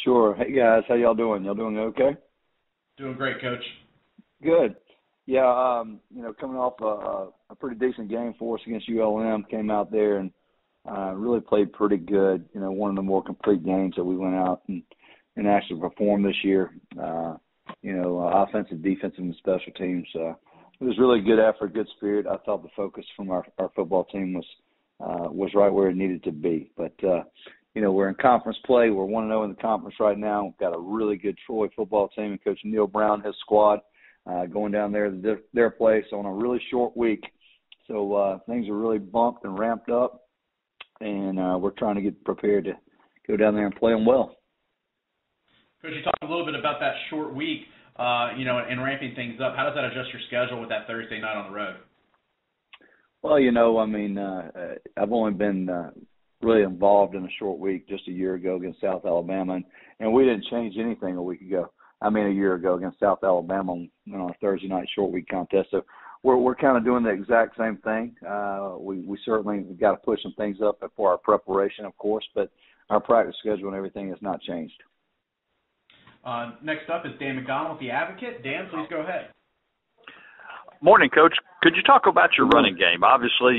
Sure. Hey guys, how y'all doing? Y'all doing okay? Doing great, Coach. Good. Yeah, coming off a pretty decent game for us against ULM, came out there and really played pretty good. One of the more complete games that we went out and actually performed this year. Offensive, defensive, and special teams. It was really good effort, good spirit. I thought the focus from our football team was right where it needed to be. But we're in conference play. We're 1-0 in the conference right now. We've got a really good Troy football team, and Coach Neil Brown, his squad, going down there to their place on a really short week. So things are really bumped and ramped up, and we're trying to get prepared to go down there and play them well. Coach, you talked a little bit about that short week, and ramping things up. How does that adjust your schedule with that Thursday night on the road? Well, I've only been really involved in a short week just a year ago against South Alabama, and we didn't change anything a year ago against South Alabama on our Thursday night short week contest. So we're kind of doing the exact same thing. We certainly got to push some things up for our preparation, of course, but our practice schedule and everything has not changed. Next up is Dan McDonald with The Advocate. Dan, please go ahead. Morning, Coach. Could you talk about your running game? Obviously,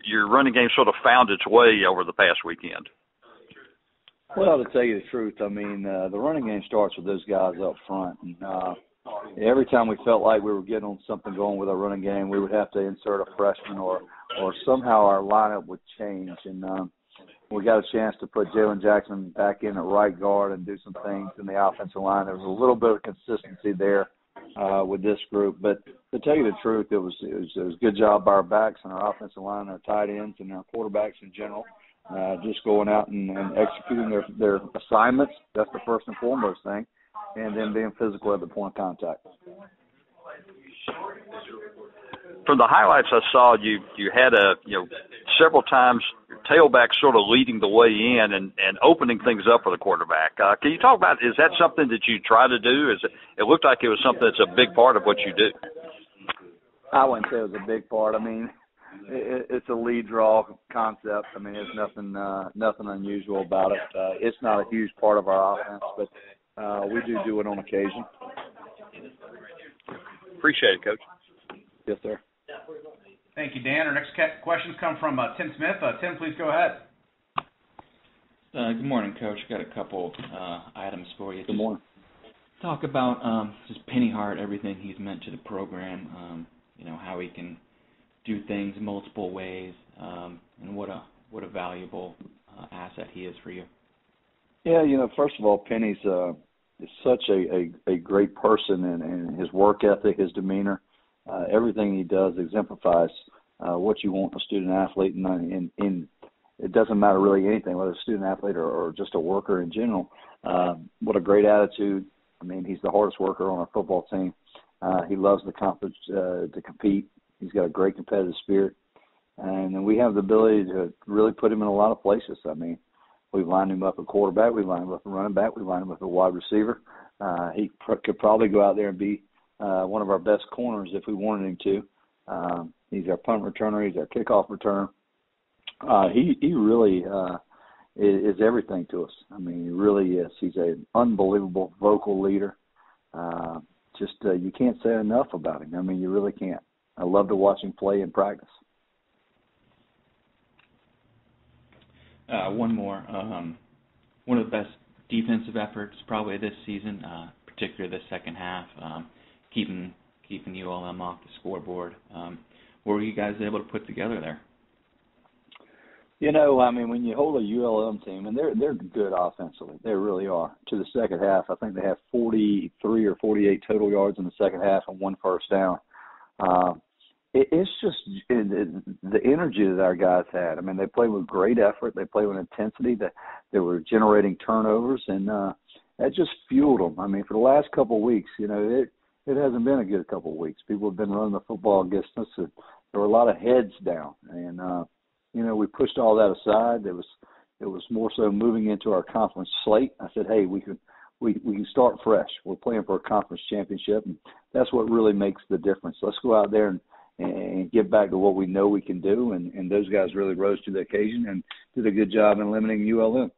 your running game sort of found its way over the past weekend. Well, to tell you the truth, the running game starts with those guys up front. And every time we felt like we were getting on something going with our running game, we would have to insert a freshman or somehow our lineup would change. And we got a chance to put Jalen Jackson back in at right guard and do some things in the offensive line. There was a little bit of consistency there with this group. But to tell you the truth, it was a good job by our backs and our offensive line, our tight ends, and our quarterbacks in general. Just going out and executing their assignments. That's the first and foremost thing. And then being physical at the point of contact. From the highlights I saw, you had several times your tailback sort of leading the way in and opening things up for the quarterback. Can you talk about, is that something that you try to do? It looked like it was something that's a big part of what you do. I wouldn't say it was a big part. It's a lead draw concept. There's nothing unusual about it. It's not a huge part of our offense, but we do it on occasion. Appreciate it, Coach. Yes, sir. Thank you, Dan. Our next questions come from Tim Smith. Tim, please go ahead. Good morning, Coach. Got a couple items for you. Good morning. Talk about just Penny Hart, everything he's meant to the program. How he can do things multiple ways, and what a valuable asset he is for you. Yeah, first of all, Penny's is such a great person, and his work ethic, his demeanor, everything he does exemplifies what you want in a student athlete, and it doesn't matter really anything, whether it's a student athlete or just a worker in general. What a great attitude. He's the hardest worker on our football team. He loves the conference to compete. He's got a great competitive spirit, and we have the ability to really put him in a lot of places. We've lined him up at quarterback, we've lined him up at running back, we've lined him up at wide receiver. He could probably go out there and be one of our best corners if we wanted him to. He's our punt returner, he's our kickoff returner. He really is everything to us. He really is. He's an unbelievable vocal leader. You can't say enough about him. You really can't. I love to watch him play in practice. One more. One of the best defensive efforts probably this season, particularly the second half, keeping ULM off the scoreboard. What were you guys able to put together there? When you hold a ULM team, and they're good offensively, they really are. To the second half, I think they have 43 or 48 total yards in the second half and one first down. It's just the energy that our guys had. They played with great effort. They played with intensity. They were generating turnovers, and that just fueled them. For the last couple of weeks, it hasn't been a good couple of weeks. People have been running the football against us. And there were a lot of heads down, and we pushed all that aside. It was more so moving into our conference slate. I said, hey, we can start fresh. We're playing for a conference championship, and that's what really makes the difference. Let's go out there and get back to what we know we can do, and those guys really rose to the occasion and did a good job in limiting ULM.